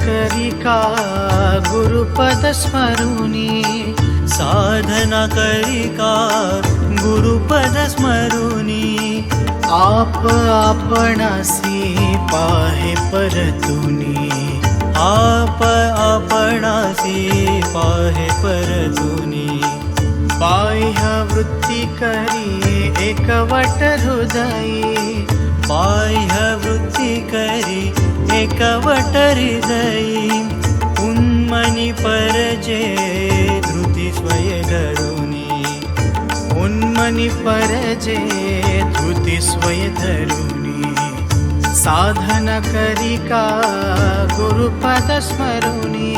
करिका गुरुपद स्मरुनी, साधना करिका गुरुपद स्मरुनी, आप आपणासी पाहे परतुनी, आप आपणासी पाहे परतुनी, बाह्य वृत्ती करी एकवट हृदयी, बाह्य वृत्ती करी एकवट हृदयी, उन्मनी परजे धृती स्वय धरुनी, उन्मनी परजे धृती स्वय धरुनी, साधन करिका गुरुपद स्मरुनी,